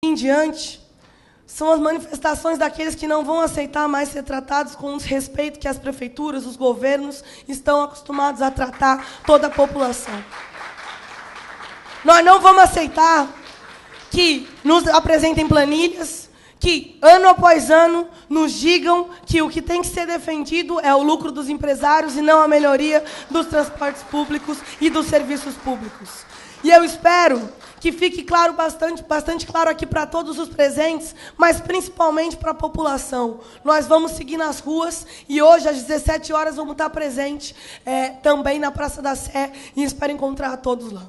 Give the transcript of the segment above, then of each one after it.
em diante são as manifestações daqueles que não vão aceitar mais ser tratados com o respeito que as prefeituras, os governos estão acostumados a tratar toda a população. Nós não vamos aceitar que nos apresentem planilhas, que, ano após ano, nos digam que o que tem que ser defendido é o lucro dos empresários e não a melhoria dos transportes públicos e dos serviços públicos. E eu espero que fique claro, bastante claro aqui para todos os presentes, mas principalmente para a população. Nós vamos seguir nas ruas e hoje, às 17 horas, vamos estar presentes também na Praça da Sé e espero encontrar a todos lá.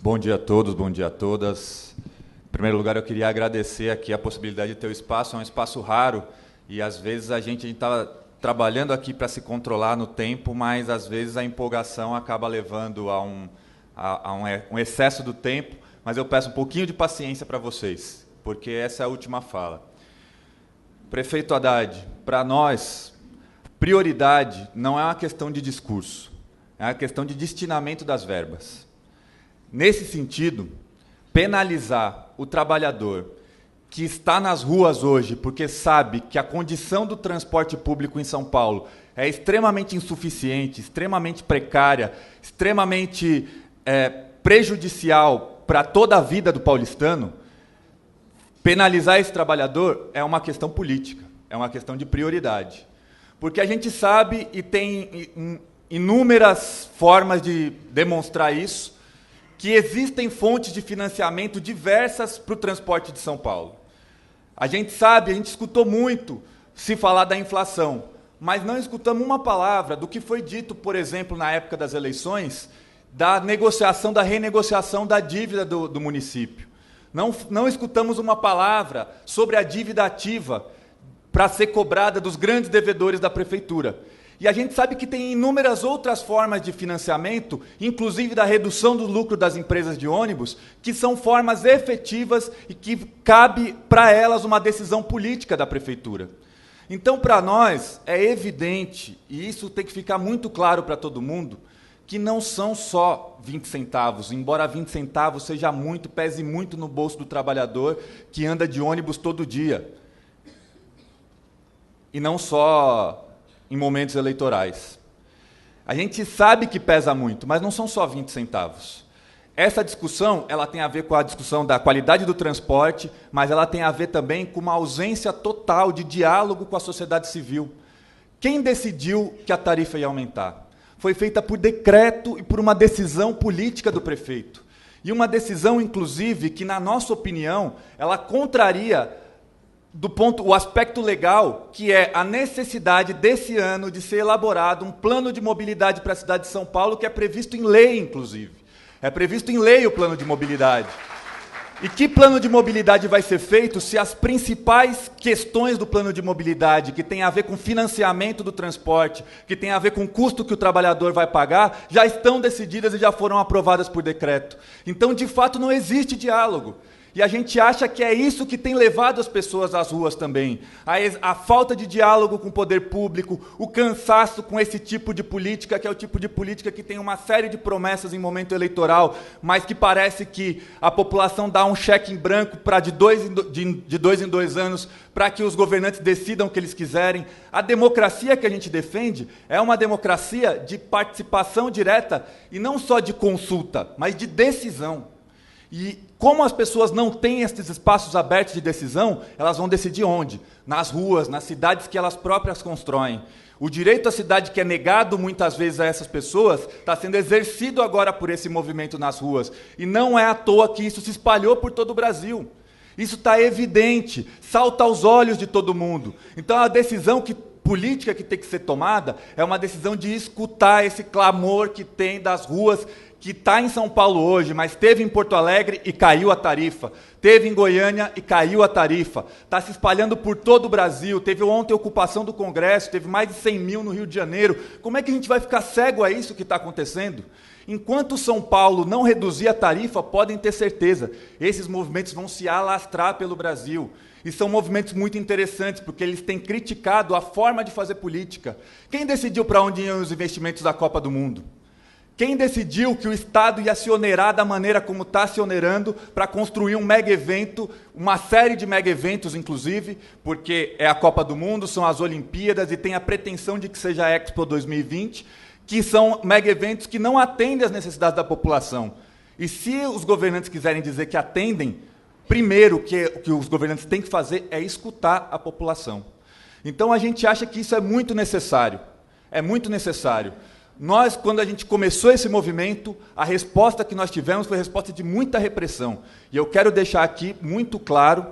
Bom dia a todos, bom dia a todas. Em primeiro lugar, eu queria agradecer aqui a possibilidade de ter o espaço, é um espaço raro, e às vezes a gente está trabalhando aqui para se controlar no tempo, mas às vezes a empolgação acaba levando a um excesso do tempo, mas eu peço um pouquinho de paciência para vocês, porque essa é a última fala. Prefeito Haddad, para nós, prioridade não é uma questão de discurso, é uma questão de destinamento das verbas. Nesse sentido, penalizar o trabalhador que está nas ruas hoje porque sabe que a condição do transporte público em São Paulo é extremamente insuficiente, extremamente precária, extremamente prejudicial para toda a vida do paulistano, penalizar esse trabalhador é uma questão política, é uma questão de prioridade. Porque a gente sabe, e tem inúmeras formas de demonstrar isso, que existem fontes de financiamento diversas para o transporte de São Paulo. A gente sabe, a gente escutou muito se falar da inflação, mas não escutamos uma palavra do que foi dito, por exemplo, na época das eleições, da negociação, da renegociação da dívida do município. Não escutamos uma palavra sobre a dívida ativa para ser cobrada dos grandes devedores da prefeitura. E a gente sabe que tem inúmeras outras formas de financiamento, inclusive da redução do lucro das empresas de ônibus, que são formas efetivas e que cabe para elas uma decisão política da prefeitura. Então, para nós, é evidente, e isso tem que ficar muito claro para todo mundo, que não são só 20 centavos, embora 20 centavos seja muito, pese muito no bolso do trabalhador que anda de ônibus todo dia. E não só em momentos eleitorais. A gente sabe que pesa muito, mas não são só 20 centavos. Essa discussão ela tem a ver com a discussão da qualidade do transporte, mas ela tem a ver também com uma ausência total de diálogo com a sociedade civil. Quem decidiu que a tarifa ia aumentar? Foi feita por decreto e por uma decisão política do prefeito. E uma decisão, inclusive, que, na nossa opinião, ela contraria o aspecto legal, que é a necessidade desse ano de ser elaborado um plano de mobilidade para a cidade de São Paulo, que é previsto em lei, inclusive. É previsto em lei o plano de mobilidade. E que plano de mobilidade vai ser feito se as principais questões do plano de mobilidade, que tem a ver com financiamento do transporte, que tem a ver com o custo que o trabalhador vai pagar, já estão decididas e já foram aprovadas por decreto? Então, de fato, não existe diálogo. E a gente acha que é isso que tem levado as pessoas às ruas também. A falta de diálogo com o poder público, o cansaço com esse tipo de política, que é o tipo de política que tem uma série de promessas em momento eleitoral, mas que parece que a população dá um cheque em branco para de dois em dois anos, para que os governantes decidam o que eles quiserem. A democracia que a gente defende é uma democracia de participação direta, e não só de consulta, mas de decisão. E como as pessoas não têm esses espaços abertos de decisão, elas vão decidir onde? Nas ruas, nas cidades que elas próprias constroem. O direito à cidade que é negado muitas vezes a essas pessoas está sendo exercido agora por esse movimento nas ruas. E não é à toa que isso se espalhou por todo o Brasil. Isso está evidente, salta aos olhos de todo mundo. Então a decisão política que tem que ser tomada é uma decisão de escutar esse clamor que tem das ruas, que está em São Paulo hoje, mas teve em Porto Alegre e caiu a tarifa, teve em Goiânia e caiu a tarifa, está se espalhando por todo o Brasil, teve ontem a ocupação do Congresso, teve mais de 100 mil no Rio de Janeiro. Como é que a gente vai ficar cego a isso que está acontecendo? Enquanto São Paulo não reduzir a tarifa, podem ter certeza, esses movimentos vão se alastrar pelo Brasil. E são movimentos muito interessantes, porque eles têm criticado a forma de fazer política. Quem decidiu para onde iam os investimentos da Copa do Mundo? Quem decidiu que o Estado ia se onerar da maneira como está se onerando para construir um mega evento, uma série de mega eventos, inclusive, porque é a Copa do Mundo, são as Olimpíadas e tem a pretensão de que seja a Expo 2020, que são mega eventos que não atendem às necessidades da população. E se os governantes quiserem dizer que atendem, primeiro o que os governantes têm que fazer é escutar a população. Então a gente acha que isso é muito necessário. É muito necessário. Nós, quando a gente começou esse movimento, a resposta que nós tivemos foi a resposta de muita repressão. E eu quero deixar aqui muito claro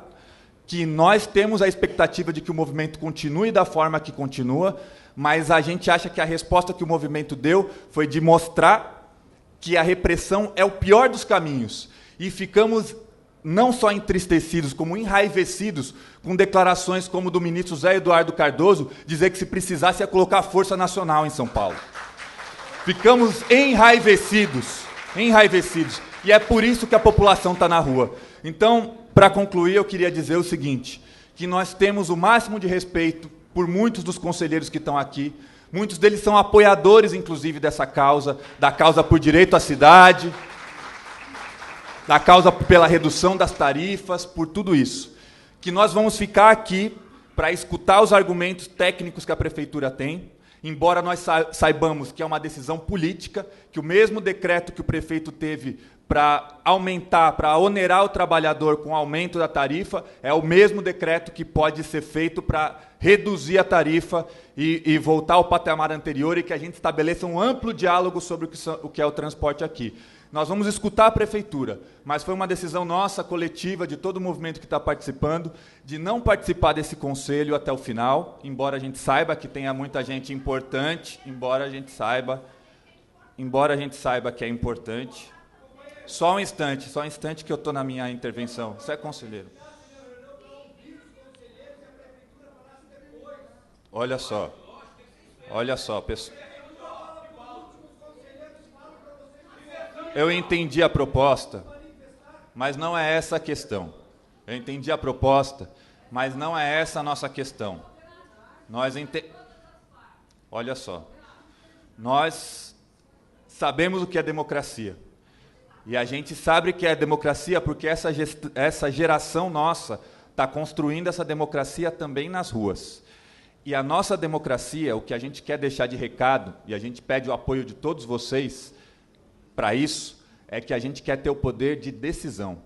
que nós temos a expectativa de que o movimento continue da forma que continua, mas a gente acha que a resposta que o movimento deu foi de mostrar que a repressão é o pior dos caminhos. E ficamos não só entristecidos, como enraivecidos com declarações como do ministro Zé Eduardo Cardoso, dizer que se precisasse ia colocar a Força Nacional em São Paulo. Ficamos enraivecidos. E é por isso que a população está na rua. Então, para concluir, eu queria dizer o seguinte, que nós temos o máximo de respeito por muitos dos conselheiros que estão aqui. Muitos deles são apoiadores, inclusive, dessa causa, da causa por direito à cidade, da causa pela redução das tarifas, por tudo isso. Que nós vamos ficar aqui para escutar os argumentos técnicos que a Prefeitura tem, embora nós saibamos que é uma decisão política, que o mesmo decreto que o prefeito teve para aumentar, para onerar o trabalhador com o aumento da tarifa, é o mesmo decreto que pode ser feito para reduzir a tarifa e voltar ao patamar anterior e que a gente estabeleça um amplo diálogo sobre o que é o transporte aqui. Nós vamos escutar a Prefeitura, mas foi uma decisão nossa, coletiva, de todo o movimento que está participando, de não participar desse conselho até o final, embora a gente saiba que tenha muita gente importante, embora a gente saiba que é importante. Só um instante que eu estou na minha intervenção. Você é conselheiro. Olha só, pessoal. Eu entendi a proposta, mas não é essa a questão. Eu entendi a proposta, mas não é essa a nossa questão. Olha só. Nós sabemos o que é democracia. E a gente sabe que é democracia porque essa geração nossa está construindo essa democracia também nas ruas. E a nossa democracia, o que a gente quer deixar de recado, e a gente pede o apoio de todos vocês para isso, é que a gente quer ter o poder de decisão.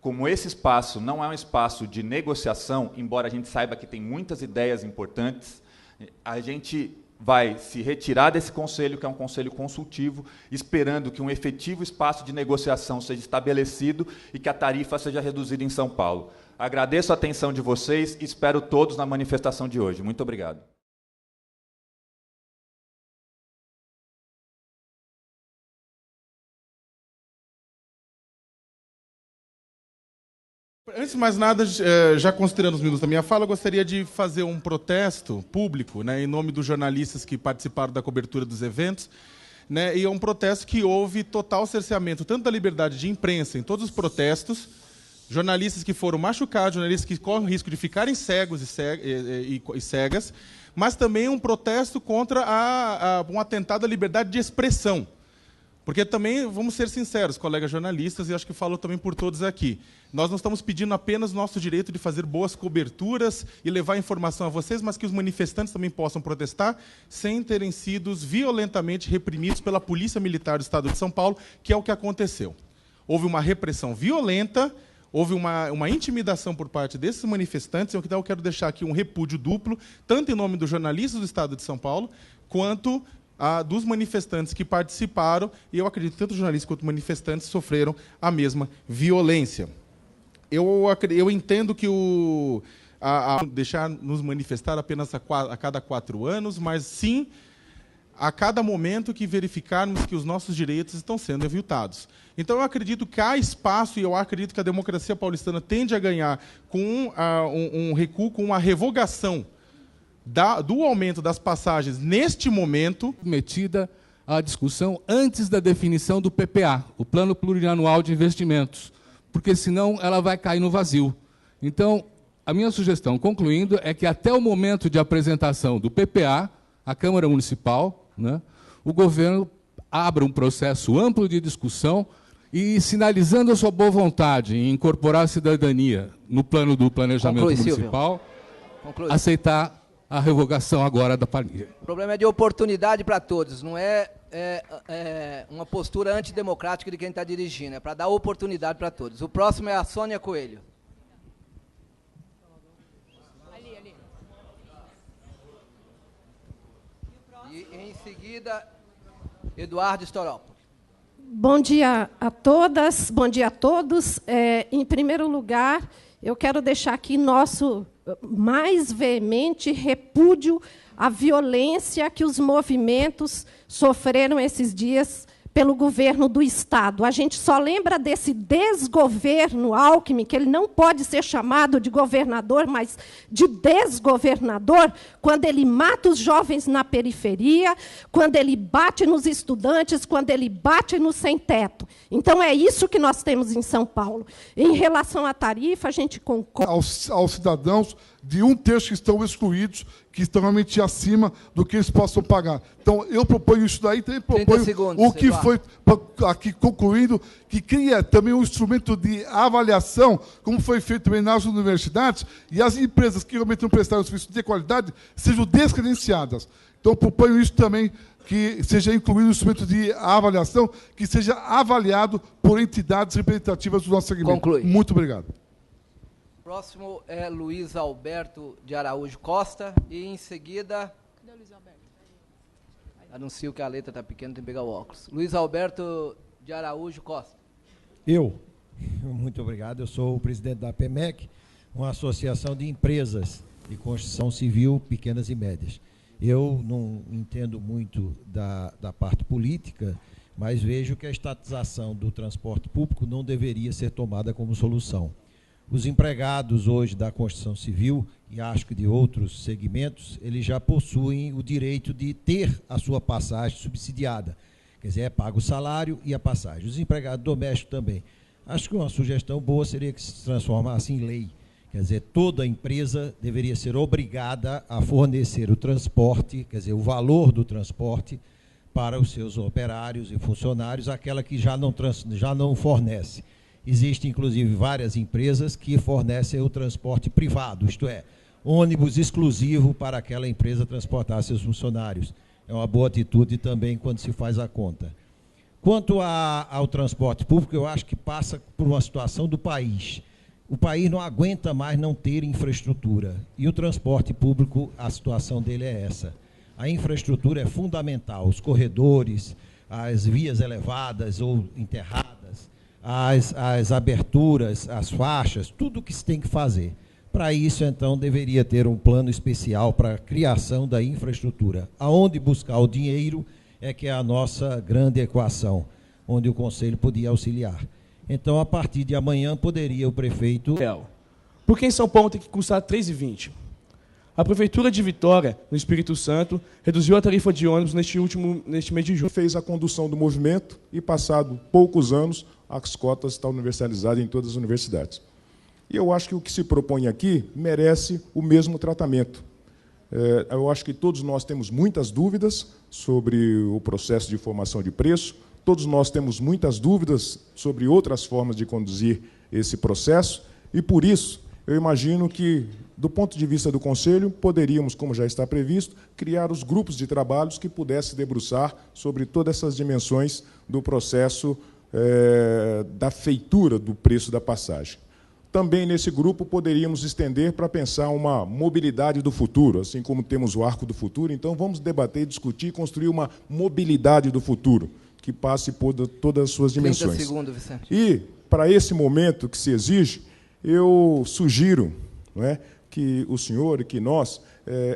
Como esse espaço não é um espaço de negociação, embora a gente saiba que tem muitas ideias importantes, a gente vai se retirar desse conselho, que é um conselho consultivo, esperando que um efetivo espaço de negociação seja estabelecido e que a tarifa seja reduzida em São Paulo. Agradeço a atenção de vocês e espero todos na manifestação de hoje. Muito obrigado. Antes de mais nada, já considerando os minutos da minha fala, eu gostaria de fazer um protesto público, né, em nome dos jornalistas que participaram da cobertura dos eventos, né, e é um protesto que houve total cerceamento, tanto da liberdade de imprensa, em todos os protestos, jornalistas que foram machucados, jornalistas que correm o risco de ficarem cegos e cegas, mas também um protesto contra um atentado à liberdade de expressão. Porque também, vamos ser sinceros, colegas jornalistas, e acho que falo também por todos aqui, nós não estamos pedindo apenas o nosso direito de fazer boas coberturas e levar informação a vocês, mas que os manifestantes também possam protestar sem terem sido violentamente reprimidos pela Polícia Militar do Estado de São Paulo, que é o que aconteceu. Houve uma repressão violenta, houve uma intimidação por parte desses manifestantes, então eu quero deixar aqui um repúdio duplo, tanto em nome dos jornalistas do Estado de São Paulo, quanto dos manifestantes que participaram, e eu acredito que tanto jornalistas quanto manifestantes sofreram a mesma violência. Eu entendo que deixar nos manifestar apenas a cada 4 anos, mas sim a cada momento que verificarmos que os nossos direitos estão sendo aviltados. Então, eu acredito que há espaço, e eu acredito que a democracia paulistana tende a ganhar com um recuo, com uma revogação do aumento das passagens neste momento. Metida a discussão antes da definição do PPA, o Plano Plurianual de Investimentos, porque senão ela vai cair no vazio. Então, a minha sugestão, concluindo, é que até o momento de apresentação do PPA, a Câmara Municipal, né, o governo abra um processo amplo de discussão e sinalizando a sua boa vontade em incorporar a cidadania no plano do planejamento municipal, aceitar a revogação agora da planilha. O problema é de oportunidade para todos, não é uma postura antidemocrática de quem está dirigindo, é para dar oportunidade para todos. O próximo é a Sônia Coelho. E, em seguida, Eduardo Storópolis. Bom dia a todas, bom dia a todos. Em primeiro lugar, eu quero deixar aqui nosso mais veemente repúdio à violência que os movimentos sofreram esses dias pelo governo do Estado. A gente só lembra desse desgoverno Alckmin, que ele não pode ser chamado de governador, mas de desgovernador, quando ele mata os jovens na periferia, quando ele bate nos estudantes, quando ele bate no sem-teto. Então, é isso que nós temos em São Paulo. Em relação à tarifa, a gente concorda... Aos cidadãos de 1/3 que estão excluídos, que estão realmente acima do que eles possam pagar. Então, eu proponho isso daí, também proponho o que foi, aqui concluindo, que cria também um instrumento de avaliação, como foi feito também nas universidades, e as empresas que realmente não prestaram serviço de qualidade sejam descredenciadas. Então, proponho isso também, que seja incluído um instrumento de avaliação, que seja avaliado por entidades representativas do nosso segmento. Conclui. Muito obrigado. O próximo é Luiz Alberto de Araújo Costa, e, em seguida... Cadê o Luiz Alberto? Anuncio que a letra está pequena, tem que pegar o óculos. Luiz Alberto de Araújo Costa. Muito obrigado. Eu sou o presidente da APMEC, uma associação de empresas de construção civil pequenas e médias. Eu não entendo muito da parte política, mas vejo que a estatização do transporte público não deveria ser tomada como solução. Os empregados hoje da construção civil, e acho que de outros segmentos, eles já possuem o direito de ter a sua passagem subsidiada. Quer dizer, é pago o salário e a passagem. Os empregados domésticos também. Acho que uma sugestão boa seria que se transformasse em lei. Quer dizer, toda empresa deveria ser obrigada a fornecer o transporte, quer dizer, o valor do transporte para os seus operários e funcionários, aquela que já não fornece. Existem, inclusive, várias empresas que fornecem o transporte privado, isto é, ônibus exclusivo para aquela empresa transportar seus funcionários. É uma boa atitude também quando se faz a conta. Quanto ao transporte público, eu acho que passa por uma situação do país. O país não aguenta mais não ter infraestrutura. E o transporte público, a situação dele é essa. A infraestrutura é fundamental. Os corredores, as vias elevadas ou enterradas, as aberturas, as faixas, tudo o que se tem que fazer. Para isso, então, deveria ter um plano especial para a criação da infraestrutura. Aonde buscar o dinheiro é que é a nossa grande equação, onde o Conselho podia auxiliar. Então, a partir de amanhã, poderia o prefeito... Porque em São Paulo tem que custar R$ 3,20. A Prefeitura de Vitória, no Espírito Santo, reduziu a tarifa de ônibus neste mês de junho. Fez a condução do movimento e, passado poucos anos, as cotas estão universalizadas em todas as universidades. E eu acho que o que se propõe aqui merece o mesmo tratamento. Eu acho que todos nós temos muitas dúvidas sobre o processo de formação de preço, todos nós temos muitas dúvidas sobre outras formas de conduzir esse processo, e, por isso, eu imagino que, do ponto de vista do Conselho, poderíamos, como já está previsto, criar os grupos de trabalhos que pudessem debruçar sobre todas essas dimensões do processo da feitura do preço da passagem. Também, nesse grupo, poderíamos estender para pensar uma mobilidade do futuro, assim como temos o Arco do Futuro. Então, vamos debater, discutir e construir uma mobilidade do futuro, que passe por todas as suas dimensões. 30 segundos, Vicente. E, para esse momento que se exige, eu sugiro, não é, que o senhor e que nós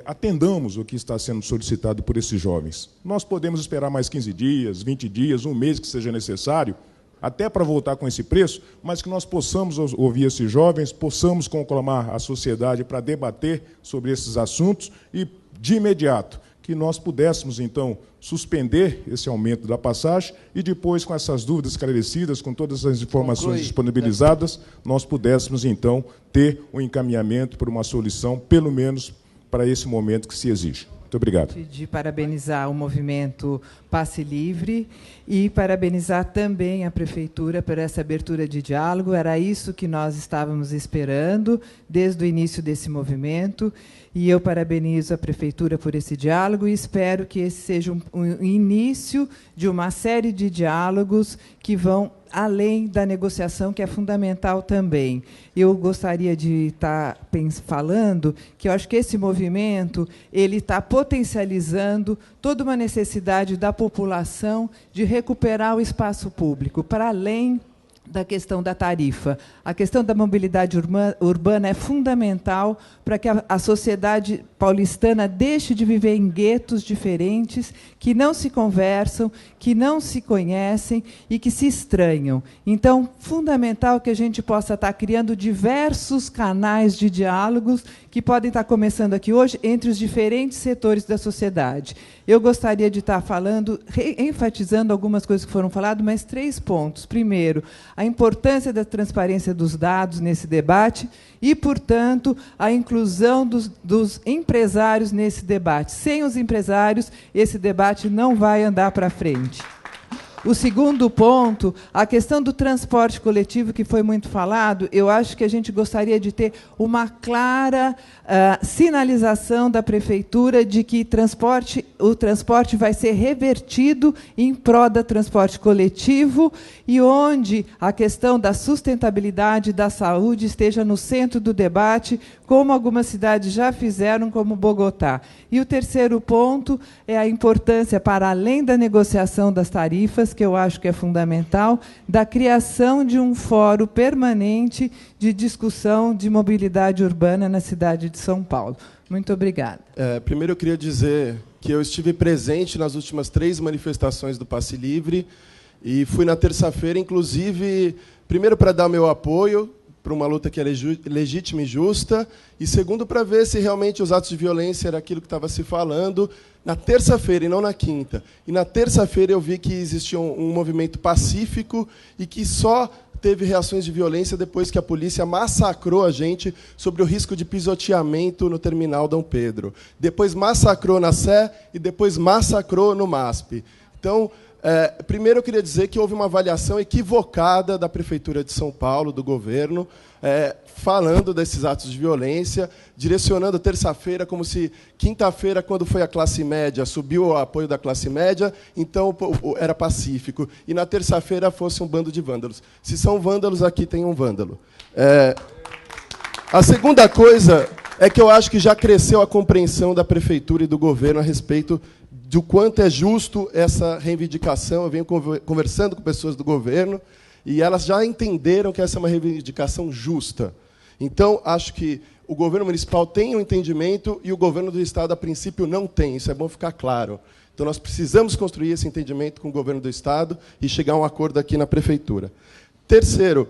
atendamos o que está sendo solicitado por esses jovens. Nós podemos esperar mais 15 dias, 20 dias, um mês que seja necessário, até para voltar com esse preço, mas que nós possamos ouvir esses jovens, possamos conclamar a sociedade para debater sobre esses assuntos e, de imediato, que nós pudéssemos, então, suspender esse aumento da passagem e depois, com essas dúvidas esclarecidas, com todas as informações disponibilizadas, nós pudéssemos, então, ter um encaminhamento para uma solução, pelo menos para esse momento que se exige. Muito obrigado. De parabenizar o movimento Passe Livre e parabenizar também a Prefeitura por essa abertura de diálogo. Era isso que nós estávamos esperando desde o início desse movimento. E eu parabenizo a Prefeitura por esse diálogo e espero que esse seja um início de uma série de diálogos que vão além da negociação, que é fundamental também. Eu gostaria de estar falando que eu acho que esse movimento ele está potencializando toda uma necessidade da população de recuperar o espaço público, para além da questão da tarifa. A questão da mobilidade urbana é fundamental para que a sociedade paulistana deixe de viver em guetos diferentes, que não se conversam, que não se conhecem e que se estranham. Então, fundamental que a gente possa estar criando diversos canais de diálogos que podem estar começando aqui hoje entre os diferentes setores da sociedade. Eu gostaria de estar falando, enfatizando algumas coisas que foram faladas, mas 3 pontos. Primeiro, a importância da transparência dos dados nesse debate e, portanto, a inclusão dos empresários nesse debate. Sem os empresários, esse debate não vai andar para frente. O segundo ponto, a questão do transporte coletivo, que foi muito falado, eu acho que a gente gostaria de ter uma clara sinalização da Prefeitura de que o transporte vai ser revertido em prol do transporte coletivo e onde a questão da sustentabilidade da saúde esteja no centro do debate, como algumas cidades já fizeram, como Bogotá. E o terceiro ponto é a importância, para além da negociação das tarifas, que eu acho que é fundamental, da criação de um fórum permanente de discussão de mobilidade urbana na cidade de São Paulo. Muito obrigada. Primeiro, eu queria dizer que eu estive presente nas últimas 3 manifestações do Passe Livre e fui na terça-feira, inclusive, primeiro para dar meu apoio para uma luta que é legítima e justa, e segundo, para ver se realmente os atos de violência era aquilo que estava se falando, na terça-feira e não na quinta. E na terça-feira eu vi que existia um movimento pacífico e que só teve reações de violência depois que a polícia massacrou a gente sobre o risco de pisoteamento no terminal Dom Pedro. Depois massacrou na Sé e depois massacrou no MASP. Então, primeiro eu queria dizer que houve uma avaliação equivocada da Prefeitura de São Paulo, do governo, falando desses atos de violência, direcionando terça-feira como se quinta-feira, quando foi a classe média, subiu o apoio da classe média, então era pacífico. E na terça-feira fosse um bando de vândalos. Se são vândalos, aqui tem um vândalo. A segunda coisa é que eu acho que já cresceu a compreensão da Prefeitura e do governo a respeito do quanto é justo essa reivindicação. Eu venho conversando com pessoas do governo e elas já entenderam que essa é uma reivindicação justa. Então, acho que o governo municipal tem um entendimento e o governo do Estado, a princípio, não tem. Isso é bom ficar claro. Então, nós precisamos construir esse entendimento com o governo do Estado e chegar a um acordo aqui na Prefeitura. Terceiro,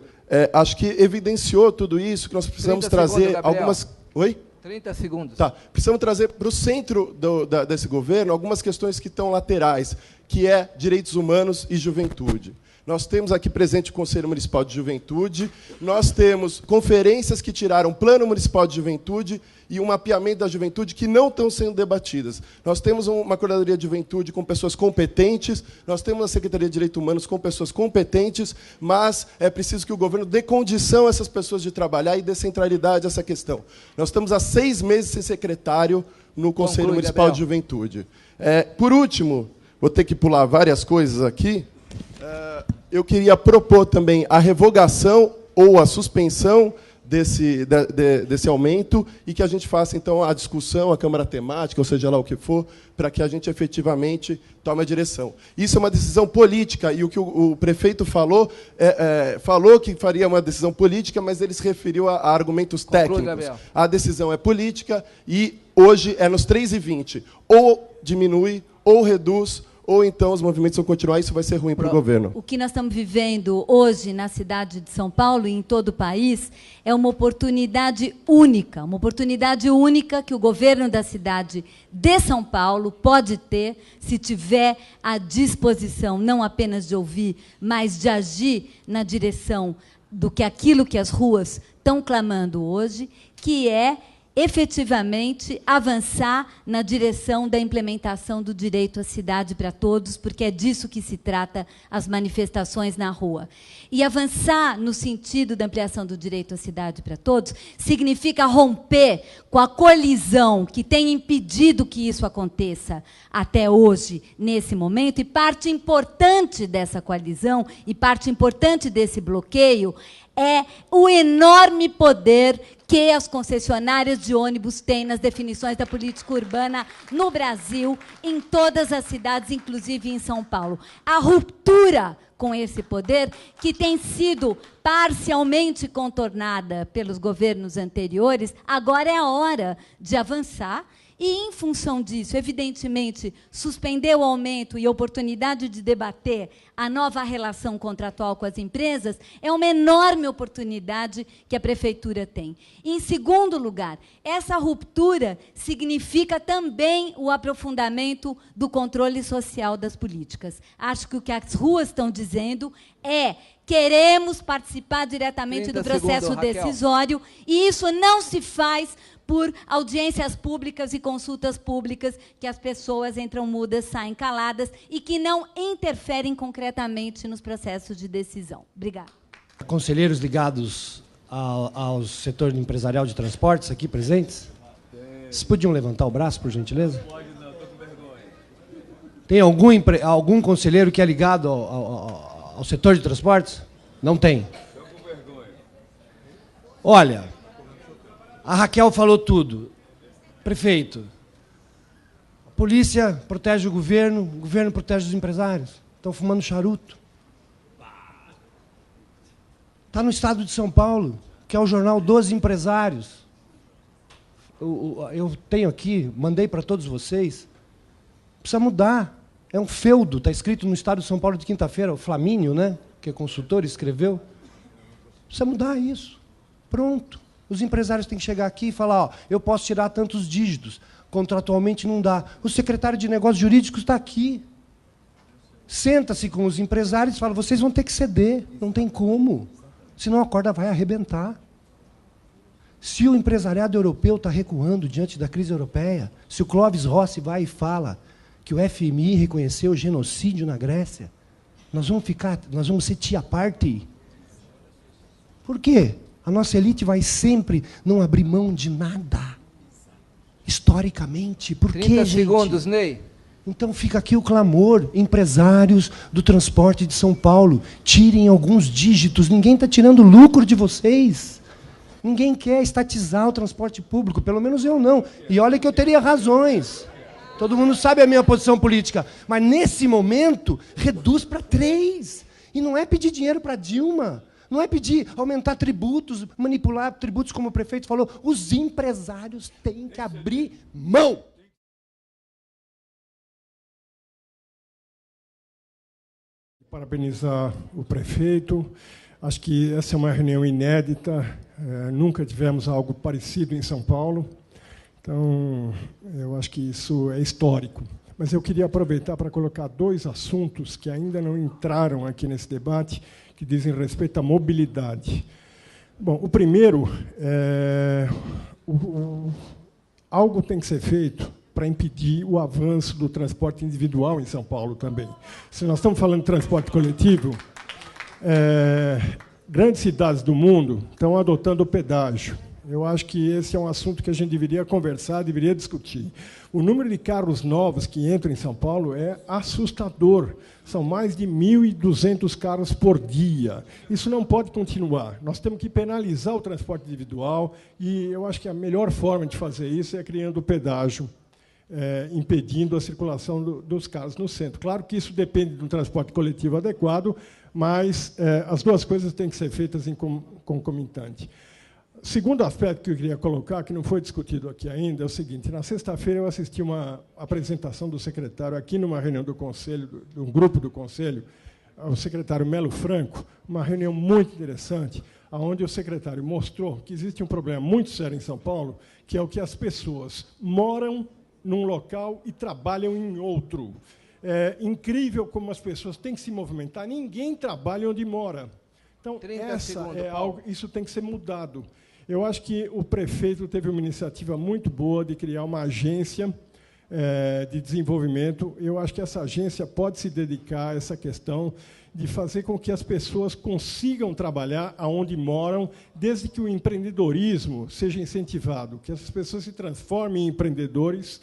acho que evidenciou tudo isso, que nós precisamos trazer algumas... Oi? 30 segundos. Tá. Precisamos trazer para o centro desse governo algumas questões que estão laterais, que é direitos humanos e juventude. Nós temos aqui presente o Conselho Municipal de Juventude, nós temos conferências que tiraram Plano Municipal de Juventude e um mapeamento da juventude que não estão sendo debatidas. Nós temos uma Coordenadoria de Juventude com pessoas competentes, nós temos a Secretaria de Direitos Humanos com pessoas competentes, mas é preciso que o governo dê condição a essas pessoas de trabalhar e dê centralidade a essa questão. Nós estamos há 6 meses sem secretário no Conselho Municipal de Juventude. Por último, vou ter que pular várias coisas aqui, eu queria propor também a revogação ou a suspensão desse aumento e que a gente faça, então, a discussão, a Câmara Temática, ou seja lá o que for, para que a gente efetivamente tome a direção. Isso é uma decisão política, e o que o prefeito falou, falou que faria uma decisão política, mas ele se referiu a argumentos técnicos. Gabriel. A decisão é política e hoje é nos 3,20. Ou diminui, ou reduz, ou então os movimentos vão continuar e isso vai ser ruim para o governo? O que nós estamos vivendo hoje na cidade de São Paulo e em todo o país é uma oportunidade única que o governo da cidade de São Paulo pode ter se tiver a disposição não apenas de ouvir, mas de agir na direção do que aquilo que as ruas estão clamando hoje, que é efetivamente avançar na direção da implementação do direito à cidade para todos, porque é disso que se trata as manifestações na rua. E avançar no sentido da ampliação do direito à cidade para todos significa romper com a colisão que tem impedido que isso aconteça até hoje, nesse momento, e parte importante dessa coalizão e parte importante desse bloqueio é o enorme poder que as concessionárias de ônibus têm nas definições da política urbana no Brasil, em todas as cidades, inclusive em São Paulo. A ruptura com esse poder, que tem sido parcialmente contornada pelos governos anteriores, agora é a hora de avançar. E, em função disso, evidentemente, suspender o aumento e a oportunidade de debater a nova relação contratual com as empresas é uma enorme oportunidade que a Prefeitura tem. Em segundo lugar, essa ruptura significa também o aprofundamento do controle social das políticas. Acho que o que as ruas estão dizendo é: queremos participar diretamente do processo decisório, e isso não se faz por audiências públicas e consultas públicas que as pessoas entram mudas, saem caladas e que não interferem concretamente nos processos de decisão. Obrigada. Conselheiros ligados ao setor empresarial de transportes aqui presentes? Vocês podiam levantar o braço, por gentileza? Pode não, estou com vergonha. Tem algum conselheiro que é ligado ao setor de transportes? Não tem. Estou com vergonha. Olha, a Raquel falou tudo. Prefeito, a polícia protege o governo protege os empresários. Estão fumando charuto. Está no estado de São Paulo, que é o jornal dos empresários. Eu tenho aqui, mandei para todos vocês. Precisa mudar. É um feudo, está escrito no estado de São Paulo de quinta-feira, o Flamínio, né, que é consultor, escreveu. Precisa mudar isso. Pronto. Os empresários têm que chegar aqui e falar: ó, eu posso tirar tantos dígitos, contratualmente não dá. O secretário de Negócios Jurídicos está aqui. Senta-se com os empresários e fala: vocês vão ter que ceder, não tem como, senão a corda vai arrebentar. Se o empresariado europeu está recuando diante da crise europeia, se o Clóvis Rossi vai e fala que o FMI reconheceu o genocídio na Grécia, nós vamos ser tia party. Por quê? A nossa elite vai sempre não abrir mão de nada. Historicamente. Por quê, gente? 30 segundos, Ney. Então fica aqui o clamor. Empresários do transporte de São Paulo, tirem alguns dígitos. Ninguém está tirando lucro de vocês. Ninguém quer estatizar o transporte público. Pelo menos eu não. E olha que eu teria razões. Todo mundo sabe a minha posição política. Mas, nesse momento, reduz para 3. E não é pedir dinheiro para Dilma. Não é pedir aumentar tributos, manipular tributos, como o prefeito falou. Os empresários têm que abrir mão. Parabenizar o prefeito. Acho que essa é uma reunião inédita. Nunca tivemos algo parecido em São Paulo. Então, eu acho que isso é histórico. Mas eu queria aproveitar para colocar 2 assuntos que ainda não entraram aqui nesse debate, que dizem respeito à mobilidade. Bom, o primeiro, algo tem que ser feito para impedir o avanço do transporte individual em São Paulo também. Se nós estamos falando de transporte coletivo, grandes cidades do mundo estão adotando o pedágio. Eu acho que esse é um assunto que a gente deveria conversar, deveria discutir. O número de carros novos que entram em São Paulo é assustador. São mais de 1.200 carros por dia. Isso não pode continuar. Nós temos que penalizar o transporte individual e eu acho que a melhor forma de fazer isso é criando o pedágio, impedindo a circulação dos carros no centro. Claro que isso depende de um transporte coletivo adequado, mas as duas coisas têm que ser feitas em concomitante. segundo aspecto que eu queria colocar, que não foi discutido aqui ainda, é o seguinte: na sexta-feira eu assisti uma apresentação do secretário aqui numa reunião do Conselho, de um grupo do Conselho, o secretário Melo Franco, uma reunião muito interessante, onde o secretário mostrou que existe um problema muito sério em São Paulo, que é o que as pessoas moram num local e trabalham em outro. É incrível como as pessoas têm que se movimentar. Ninguém trabalha onde mora. Então, isso tem que ser mudado. Eu acho que o prefeito teve uma iniciativa muito boa de criar uma agência de desenvolvimento. Eu acho que essa agência pode se dedicar a essa questão de fazer com que as pessoas consigam trabalhar aonde moram, desde que o empreendedorismo seja incentivado, que essas pessoas se transformem em empreendedores,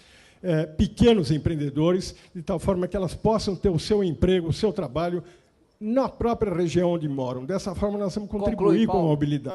pequenos empreendedores, de tal forma que elas possam ter o seu emprego, o seu trabalho na própria região onde moram. Dessa forma, nós vamos contribuir com a mobilidade.